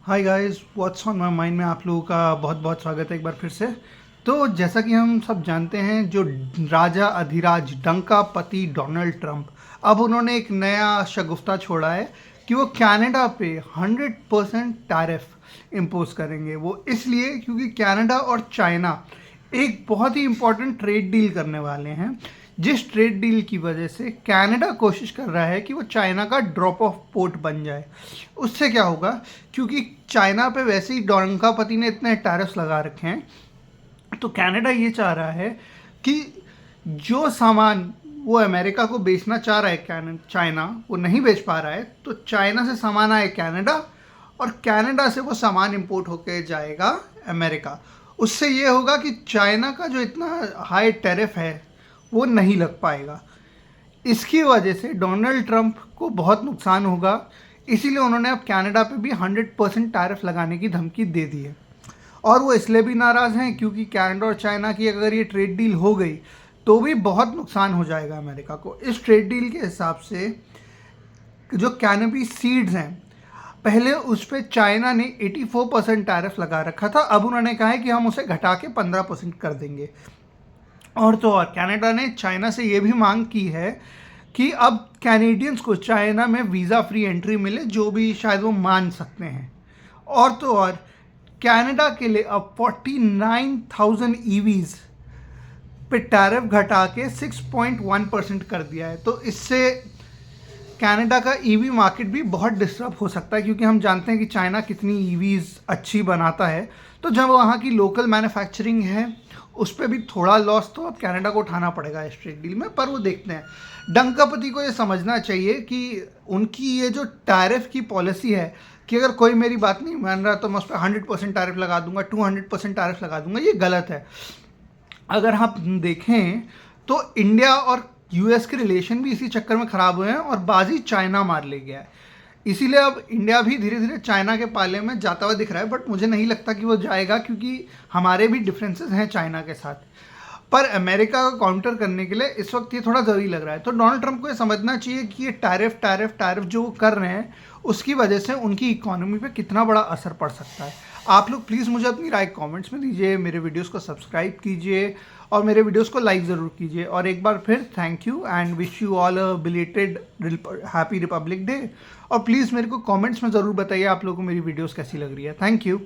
Hi guys, what's on my mind में आप लोगों का बहुत बहुत स्वागत है एक बार फिर से। तो जैसा कि हम सब जानते हैं, जो राजा अधिराज डंका पति डोनाल्ड ट्रंप, अब उन्होंने एक नया शगुफ्ता छोड़ा है कि वो कनाडा पे 100% टैरिफ इम्पोज करेंगे। वो इसलिए क्योंकि कनाडा और चाइना एक बहुत ही इम्पोर्टेंट ट्रेड डील करने वाले हैं, जिस ट्रेड डील की वजह से कनाडा कोशिश कर रहा है कि वो चाइना का ड्रॉप ऑफ पोर्ट बन जाए। उससे क्या होगा, क्योंकि चाइना पे वैसे ही डोंकापति ने इतने टैरिफ्स लगा रखे हैं, तो कनाडा ये चाह रहा है कि जो सामान वो अमेरिका को बेचना चाह रहा है चाइना वो नहीं बेच पा रहा है, तो चाइना से सामान आए कनाडा और कनाडा से वो सामान इंपोर्ट होके जाएगा अमेरिका। उससे ये होगा कि चाइना का जो इतना हाई टैरिफ है वो नहीं लग पाएगा। इसकी वजह से डोनाल्ड ट्रंप को बहुत नुकसान होगा, इसीलिए उन्होंने अब कनाडा पे भी 100% टैरिफ लगाने की धमकी दे दी है। और वो इसलिए भी नाराज़ हैं क्योंकि कनाडा और चाइना की अगर ये ट्रेड डील हो गई तो भी बहुत नुकसान हो जाएगा अमेरिका को। इस ट्रेड डील के हिसाब से जो कैनोपी सीड्स हैं, पहले उस पर चाइना ने 84% टैरिफ लगा रखा था, अब उन्होंने कहा है कि हम उसे घटा के 15% कर देंगे। और तो और कनाडा ने चाइना से ये भी मांग की है कि अब कैनेडियंस को चाइना में वीज़ा फ्री एंट्री मिले, जो भी शायद वो मान सकते हैं। और तो और कनाडा के लिए अब 49,000 ईवीज़ पे टैरिफ घटा के 6.1% कर दिया है। तो इससे कनाडा का ईवी मार्केट भी बहुत डिस्टर्ब हो सकता है, क्योंकि हम जानते हैं कि चाइना कितनी ईवीज़ अच्छी बनाता है। तो जब वहाँ की लोकल मैन्युफैक्चरिंग है उस पर भी थोड़ा लॉस तो अब कनाडा को उठाना पड़ेगा इस ट्रेड डील में। पर वो देखते हैं, डंकापति को ये समझना चाहिए कि उनकी ये जो टैरिफ की पॉलिसी है कि अगर कोई मेरी बात नहीं मान रहा तो मैं उस पर 100% टैरिफ लगा दूंगा, 200% टैरिफ लगा दूंगा, ये गलत है। अगर आप देखें तो इंडिया और यूएस के रिलेशन भी इसी चक्कर में ख़राब हुए हैं और बाजी चाइना मार ले गया है। इसीलिए अब इंडिया भी धीरे धीरे चाइना के पाले में जाता हुआ दिख रहा है, बट मुझे नहीं लगता कि वो जाएगा, क्योंकि हमारे भी डिफरेंसेस हैं चाइना के साथ। पर अमेरिका का काउंटर करने के लिए इस वक्त ये थोड़ा ज़रूरी लग रहा है। तो डोनाल्ड ट्रंप को ये समझना चाहिए कि ये टैरिफ टैरिफ टैरिफ जो वो कर रहे हैं उसकी वजह से उनकी इकोनॉमी पे कितना बड़ा असर पड़ सकता है। आप लोग प्लीज़ मुझे अपनी राय कमेंट्स में दीजिए, मेरे वीडियोस को सब्सक्राइब कीजिए और मेरे वीडियोस को लाइक ज़रूर कीजिए। और एक बार फिर thank you and wish you all a belated happy Republic day. और प्लीज़ मेरे को कमेंट्स में ज़रूर बताइए आप लोगों को मेरी वीडियोस कैसी लग रही है। Thank you.